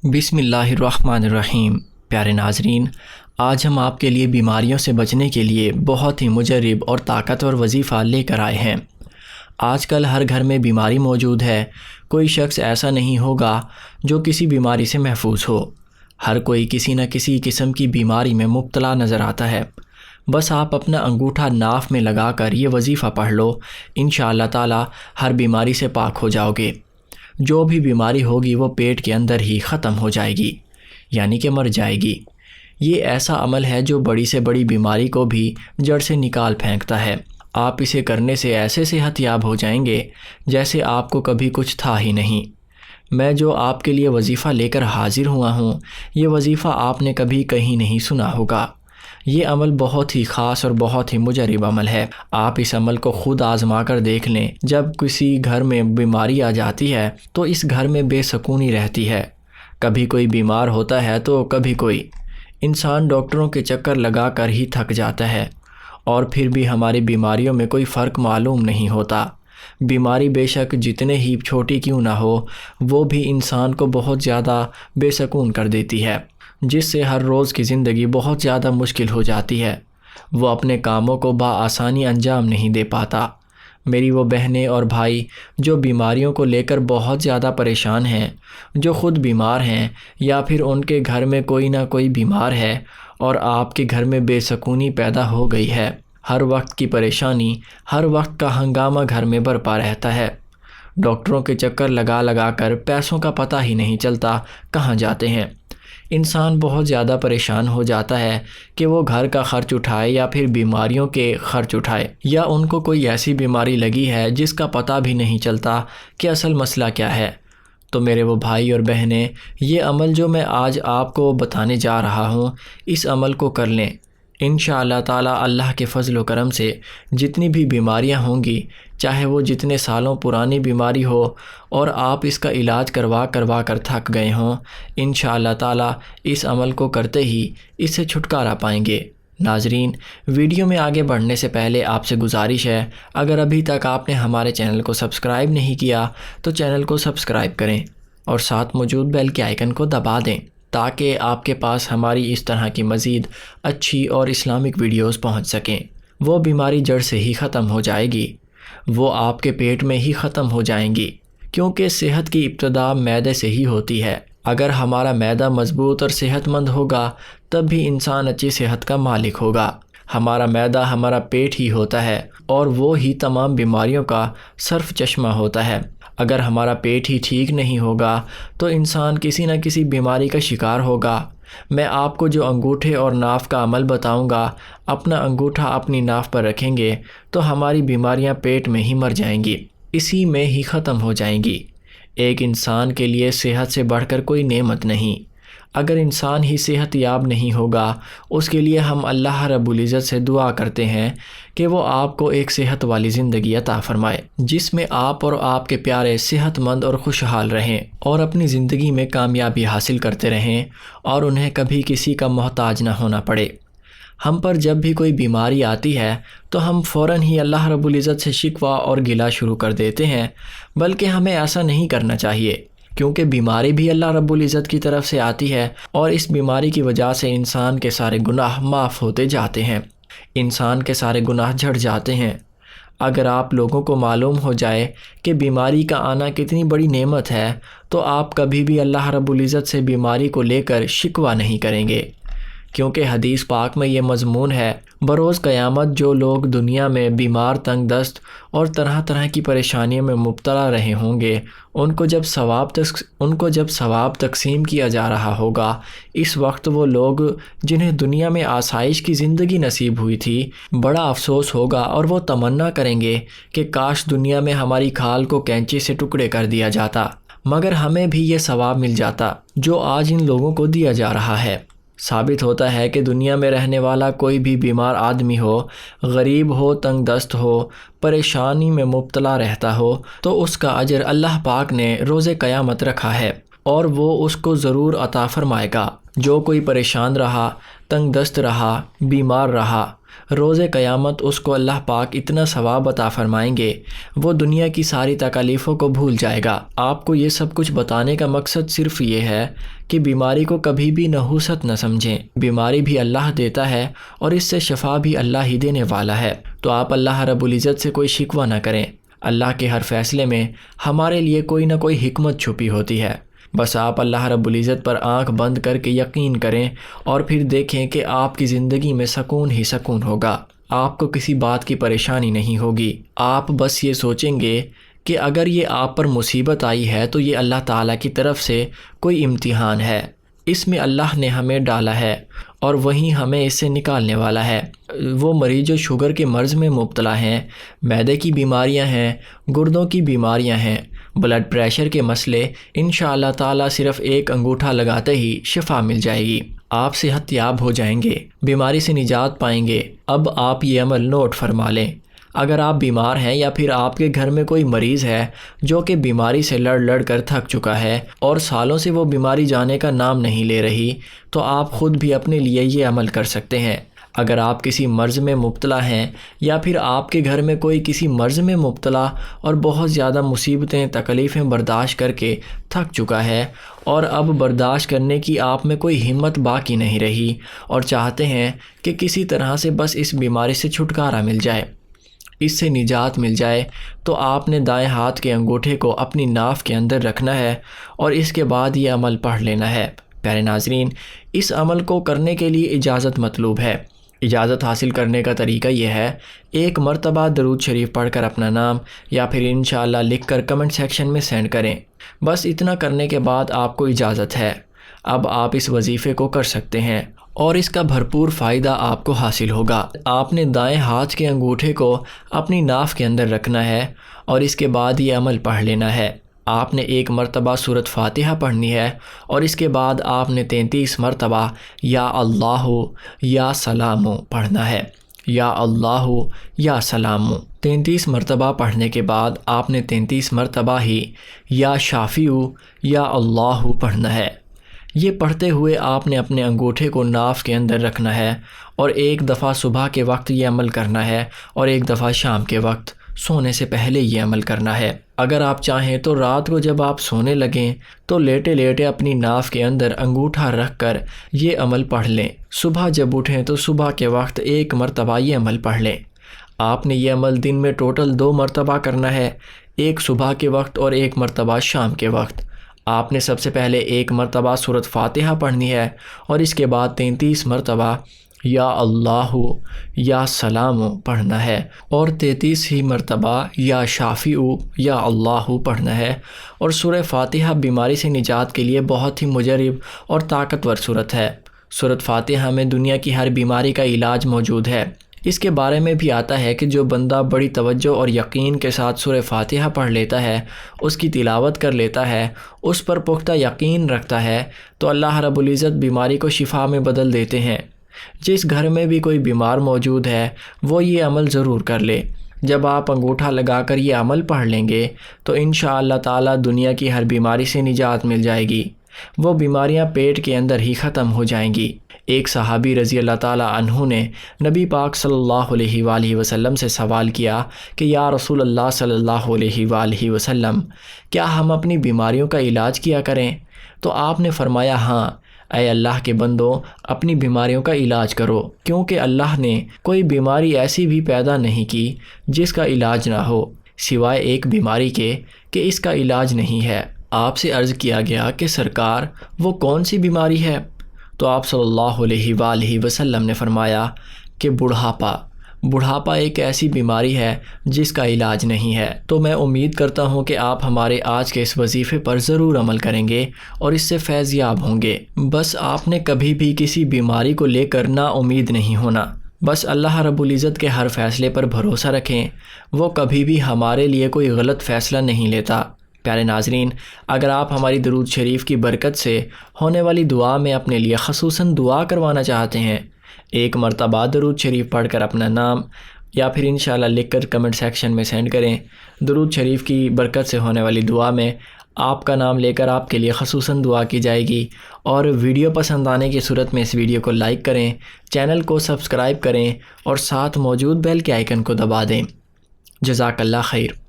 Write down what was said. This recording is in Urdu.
بسم اللہ الرحمن الرحیم۔ پیارے ناظرین، آج ہم آپ کے لیے بیماریوں سے بچنے کے لیے بہت ہی مجرب اور طاقتور وظیفہ لے کر آئے ہیں۔ آج کل ہر گھر میں بیماری موجود ہے، کوئی شخص ایسا نہیں ہوگا جو کسی بیماری سے محفوظ ہو۔ ہر کوئی کسی نہ کسی قسم کی بیماری میں مبتلا نظر آتا ہے۔ بس آپ اپنا انگوٹھا ناف میں لگا کر یہ وظیفہ پڑھ لو، انشاءاللہ تعالی ہر بیماری سے پاک ہو جاؤ گے۔ جو بھی بیماری ہوگی وہ پیٹ کے اندر ہی ختم ہو جائے گی، یعنی کہ مر جائے گی۔ یہ ایسا عمل ہے جو بڑی سے بڑی بیماری کو بھی جڑ سے نکال پھینکتا ہے۔ آپ اسے کرنے سے ایسے صحت یاب ہو جائیں گے جیسے آپ کو کبھی کچھ تھا ہی نہیں۔ میں جو آپ کے لیے وظیفہ لے کر حاضر ہوا ہوں، یہ وظیفہ آپ نے کبھی کہیں نہیں سنا ہوگا۔ یہ عمل بہت ہی خاص اور بہت ہی مجرب عمل ہے۔ آپ اس عمل کو خود آزما کر دیکھ لیں۔ جب کسی گھر میں بیماری آ جاتی ہے تو اس گھر میں بے سکونی رہتی ہے۔ کبھی کوئی بیمار ہوتا ہے تو کبھی کوئی۔ انسان ڈاکٹروں کے چکر لگا کر ہی تھک جاتا ہے، اور پھر بھی ہماری بیماریوں میں کوئی فرق معلوم نہیں ہوتا۔ بیماری بے شک جتنے ہی چھوٹی کیوں نہ ہو، وہ بھی انسان کو بہت زیادہ بے سکون کر دیتی ہے، جس سے ہر روز کی زندگی بہت زیادہ مشکل ہو جاتی ہے۔ وہ اپنے کاموں کو بآسانی انجام نہیں دے پاتا۔ میری وہ بہنیں اور بھائی جو بیماریوں کو لے کر بہت زیادہ پریشان ہیں، جو خود بیمار ہیں یا پھر ان کے گھر میں کوئی نہ کوئی بیمار ہے اور آپ کے گھر میں بے سکونی پیدا ہو گئی ہے، ہر وقت کی پریشانی، ہر وقت کا ہنگامہ گھر میں برپا رہتا ہے۔ ڈاکٹروں کے چکر لگا لگا کر پیسوں کا پتہ ہی نہیں چلتا کہاں جاتے ہیں۔ انسان بہت زیادہ پریشان ہو جاتا ہے کہ وہ گھر کا خرچ اٹھائے یا پھر بیماریوں کے خرچ اٹھائے، یا ان کو کوئی ایسی بیماری لگی ہے جس کا پتہ بھی نہیں چلتا کہ اصل مسئلہ کیا ہے۔ تو میرے وہ بھائی اور بہنیں، یہ عمل جو میں آج آپ کو بتانے جا رہا ہوں، اس عمل کو کر لیں۔ انشاءاللہ تعالی اللہ کے فضل و کرم سے جتنی بھی بیماریاں ہوں گی، چاہے وہ جتنے سالوں پرانی بیماری ہو اور آپ اس کا علاج کروا کر تھک گئے ہوں، انشاءاللہ تعالی اس عمل کو کرتے ہی اس سے چھٹکارا پائیں گے۔ ناظرین، ویڈیو میں آگے بڑھنے سے پہلے آپ سے گزارش ہے، اگر ابھی تک آپ نے ہمارے چینل کو سبسکرائب نہیں کیا تو چینل کو سبسکرائب کریں اور ساتھ موجود بیل کے آئیکن کو دبا دیں، تاکہ آپ کے پاس ہماری اس طرح کی مزید اچھی اور اسلامک ویڈیوز پہنچ سکیں۔ وہ بیماری جڑ سے ہی ختم ہو جائے گی، وہ آپ کے پیٹ میں ہی ختم ہو جائیں گی، کیونکہ صحت کی ابتدا معدے سے ہی ہوتی ہے۔ اگر ہمارا معدہ مضبوط اور صحت مند ہوگا تب بھی انسان اچھی صحت کا مالک ہوگا۔ ہمارا معدہ ہمارا پیٹ ہی ہوتا ہے اور وہ ہی تمام بیماریوں کا صرف چشمہ ہوتا ہے۔ اگر ہمارا پیٹ ہی ٹھیک نہیں ہوگا تو انسان کسی نہ کسی بیماری کا شکار ہوگا۔ میں آپ کو جو انگوٹھے اور ناف کا عمل بتاؤں گا، اپنا انگوٹھا اپنی ناف پر رکھیں گے تو ہماری بیماریاں پیٹ میں ہی مر جائیں گی، اسی میں ہی ختم ہو جائیں گی۔ ایک انسان کے لیے صحت سے بڑھ کر کوئی نعمت نہیں۔ اگر انسان ہی صحت یاب نہیں ہوگا، اس کے لیے ہم اللہ رب العزت سے دعا کرتے ہیں کہ وہ آپ کو ایک صحت والی زندگی عطا فرمائے، جس میں آپ اور آپ کے پیارے صحت مند اور خوشحال رہیں اور اپنی زندگی میں کامیابی حاصل کرتے رہیں اور انہیں کبھی کسی کا محتاج نہ ہونا پڑے۔ ہم پر جب بھی کوئی بیماری آتی ہے تو ہم فوراً ہی اللہ رب العزت سے شکوہ اور گلہ شروع کر دیتے ہیں، بلکہ ہمیں ایسا نہیں کرنا چاہیے، کیونکہ بیماری بھی اللہ رب العزت کی طرف سے آتی ہے اور اس بیماری کی وجہ سے انسان کے سارے گناہ معاف ہوتے جاتے ہیں، انسان کے سارے گناہ جھڑ جاتے ہیں۔ اگر آپ لوگوں کو معلوم ہو جائے کہ بیماری کا آنا کتنی بڑی نعمت ہے تو آپ کبھی بھی اللہ رب العزت سے بیماری کو لے کر شکوہ نہیں کریں گے، کیونکہ حدیث پاک میں یہ مضمون ہے، بروز قیامت جو لوگ دنیا میں بیمار، تنگ دست اور طرح طرح کی پریشانیوں میں مبتلا رہے ہوں گے، ان کو جب ثواب تقسیم کیا جا رہا ہوگا، اس وقت وہ لوگ جنہیں دنیا میں آسائش کی زندگی نصیب ہوئی تھی، بڑا افسوس ہوگا اور وہ تمنا کریں گے کہ کاش دنیا میں ہماری کھال کو کینچی سے ٹکڑے کر دیا جاتا، مگر ہمیں بھی یہ ثواب مل جاتا جو آج ان لوگوں کو دیا جا رہا ہے۔ ثابت ہوتا ہے کہ دنیا میں رہنے والا کوئی بھی بیمار آدمی ہو، غریب ہو، تنگ دست ہو، پریشانی میں مبتلا رہتا ہو، تو اس کا اجر اللہ پاک نے روز قیامت رکھا ہے۔ اور وہ اس کو ضرور عطا فرمائے گا۔ جو کوئی پریشان رہا، تنگ دست رہا، بیمار رہا، روز قیامت اس کو اللہ پاک اتنا ثواب عطا فرمائیں گے، وہ دنیا کی ساری تکالیفوں کو بھول جائے گا۔ آپ کو یہ سب کچھ بتانے کا مقصد صرف یہ ہے کہ بیماری کو کبھی بھی نحوست نہ سمجھیں۔ بیماری بھی اللہ دیتا ہے اور اس سے شفا بھی اللہ ہی دینے والا ہے۔ تو آپ اللہ رب العزت سے کوئی شکوہ نہ کریں۔ اللہ کے ہر فیصلے میں ہمارے لیے کوئی نہ کوئی حکمت چھپی ہوتی ہے۔ بس آپ اللہ رب العزت پر آنکھ بند کر کے یقین کریں اور پھر دیکھیں کہ آپ کی زندگی میں سکون ہی سکون ہوگا۔ آپ کو کسی بات کی پریشانی نہیں ہوگی۔ آپ بس یہ سوچیں گے کہ اگر یہ آپ پر مصیبت آئی ہے تو یہ اللہ تعالیٰ کی طرف سے کوئی امتحان ہے، اس میں اللہ نے ہمیں ڈالا ہے اور وہیں ہمیں اس سے نکالنے والا ہے۔ وہ مریض جو شوگر کے مرض میں مبتلا ہیں، معدے کی بیماریاں ہیں، گردوں کی بیماریاں ہیں، بلڈ پریشر کے مسئلے، انشاءاللہ تعالیٰ صرف ایک انگوٹھا لگاتے ہی شفا مل جائے گی۔ آپ صحت یاب ہو جائیں گے، بیماری سے نجات پائیں گے۔ اب آپ یہ عمل نوٹ فرما لیں۔ اگر آپ بیمار ہیں یا پھر آپ کے گھر میں کوئی مریض ہے جو کہ بیماری سے لڑ کر تھک چکا ہے اور سالوں سے وہ بیماری جانے کا نام نہیں لے رہی، تو آپ خود بھی اپنے لیے یہ عمل کر سکتے ہیں۔ اگر آپ کسی مرض میں مبتلا ہیں یا پھر آپ کے گھر میں کوئی کسی مرض میں مبتلا اور بہت زیادہ مصیبتیں تکلیفیں برداشت کر کے تھک چکا ہے اور اب برداشت کرنے کی آپ میں کوئی ہمت باقی نہیں رہی اور چاہتے ہیں کہ کسی طرح سے بس اس بیماری سے چھٹکارا مل جائے، اس سے نجات مل جائے، تو آپ نے دائیں ہاتھ کے انگوٹھے کو اپنی ناف کے اندر رکھنا ہے اور اس کے بعد یہ عمل پڑھ لینا ہے۔ پیارے ناظرین، اس عمل کو کرنے کے لیے اجازت مطلوب ہے۔ اجازت حاصل کرنے کا طریقہ یہ ہے، ایک مرتبہ درود شریف پڑھ کر اپنا نام یا پھر انشاءاللہ لکھ کر کمنٹ سیکشن میں سینڈ کریں۔ بس اتنا کرنے کے بعد آپ کو اجازت ہے۔ اب آپ اس وظیفے کو کر سکتے ہیں اور اس کا بھرپور فائدہ آپ کو حاصل ہوگا۔ آپ نے دائیں ہاتھ کے انگوٹھے کو اپنی ناف کے اندر رکھنا ہے اور اس کے بعد یہ عمل پڑھ لینا ہے۔ آپ نے ایک مرتبہ سورۃ فاتحہ پڑھنی ہے اور اس کے بعد آپ نے 33 مرتبہ یا اللہ یا سلام پڑھنا ہے۔ یا اللہ یا سلام 33 مرتبہ پڑھنے کے بعد آپ نے 33 مرتبہ ہی یا شافی یا اللہ پڑھنا ہے۔ یہ پڑھتے ہوئے آپ نے اپنے انگوٹھے کو ناف کے اندر رکھنا ہے اور ایک دفعہ صبح کے وقت یہ عمل کرنا ہے اور ایک دفعہ شام کے وقت سونے سے پہلے یہ عمل کرنا ہے۔ اگر آپ چاہیں تو رات کو جب آپ سونے لگیں تو لیٹے لیٹے اپنی ناف کے اندر انگوٹھا رکھ کر یہ عمل پڑھ لیں۔ صبح جب اٹھیں تو صبح کے وقت ایک مرتبہ یہ عمل پڑھ لیں۔ آپ نے یہ عمل دن میں ٹوٹل 2 مرتبہ کرنا ہے، ایک صبح کے وقت اور ایک مرتبہ شام کے وقت۔ آپ نے سب سے پہلے ایک مرتبہ سورۃ فاتحہ پڑھنی ہے اور اس کے بعد 33 مرتبہ یا اللہ یا سلام پڑھنا ہے اور 33 ہی مرتبہ یا شافی یا اللہ پڑھنا ہے۔ اور سورہ فاتحہ بیماری سے نجات کے لیے بہت ہی مجرب اور طاقتور سورت ہے۔ سورۃ فاتحہ میں دنیا کی ہر بیماری کا علاج موجود ہے۔ اس کے بارے میں بھی آتا ہے کہ جو بندہ بڑی توجہ اور یقین کے ساتھ سورہ فاتحہ پڑھ لیتا ہے، اس کی تلاوت کر لیتا ہے، اس پر پختہ یقین رکھتا ہے، تو اللہ رب العزت بیماری کو شفا میں بدل دیتے ہیں۔ جس گھر میں بھی کوئی بیمار موجود ہے وہ یہ عمل ضرور کر لے۔ جب آپ انگوٹھا لگا کر یہ عمل پڑھ لیں گے تو انشاءاللہ تعالیٰ دنیا کی ہر بیماری سے نجات مل جائے گی۔ وہ بیماریاں پیٹ کے اندر ہی ختم ہو جائیں گی۔ ایک صحابی رضی اللہ تعالیٰ عنہ نے نبی پاک صلی اللہ علیہ وآلہ وسلم سے سوال کیا کہ یا رسول اللہ صلی اللہ علیہ وآلہ وسلم، کیا ہم اپنی بیماریوں کا علاج کیا کریں؟ تو آپ نے فرمایا ہاں، اے اللہ کے بندو، اپنی بیماریوں کا علاج کرو، کیونکہ اللہ نے کوئی بیماری ایسی بھی پیدا نہیں کی جس کا علاج نہ ہو، سوائے ایک بیماری کے کہ اس کا علاج نہیں ہے۔ آپ سے عرض کیا گیا کہ سرکار وہ کون سی بیماری ہے؟ تو آپ صلی اللہ علیہ وآلہ وسلم نے فرمایا کہ بڑھاپا ایک ایسی بیماری ہے جس کا علاج نہیں ہے۔ تو میں امید کرتا ہوں کہ آپ ہمارے آج کے اس وظیفے پر ضرور عمل کریں گے اور اس سے فیض یاب ہوں گے۔ بس آپ نے کبھی بھی کسی بیماری کو لے کر نا امید نہیں ہونا۔ بس اللہ رب العزت کے ہر فیصلے پر بھروسہ رکھیں، وہ کبھی بھی ہمارے لیے کوئی غلط فیصلہ نہیں لیتا۔ پیارے ناظرین، اگر آپ ہماری درود شریف کی برکت سے ہونے والی دعا میں اپنے لیے خصوصاً دعا کروانا چاہتے ہیں، ایک مرتبہ درود شریف پڑھ کر اپنا نام یا پھر انشاءاللہ لکھ کر کمنٹ سیکشن میں سینڈ کریں۔ درود شریف کی برکت سے ہونے والی دعا میں آپ کا نام لے کر آپ کے لیے خصوصاً دعا کی جائے گی۔ اور ویڈیو پسند آنے کی صورت میں اس ویڈیو کو لائک کریں، چینل کو سبسکرائب کریں اور ساتھ موجود بیل کے آئیکن کو دبا دیں۔ جزاک اللہ خیر۔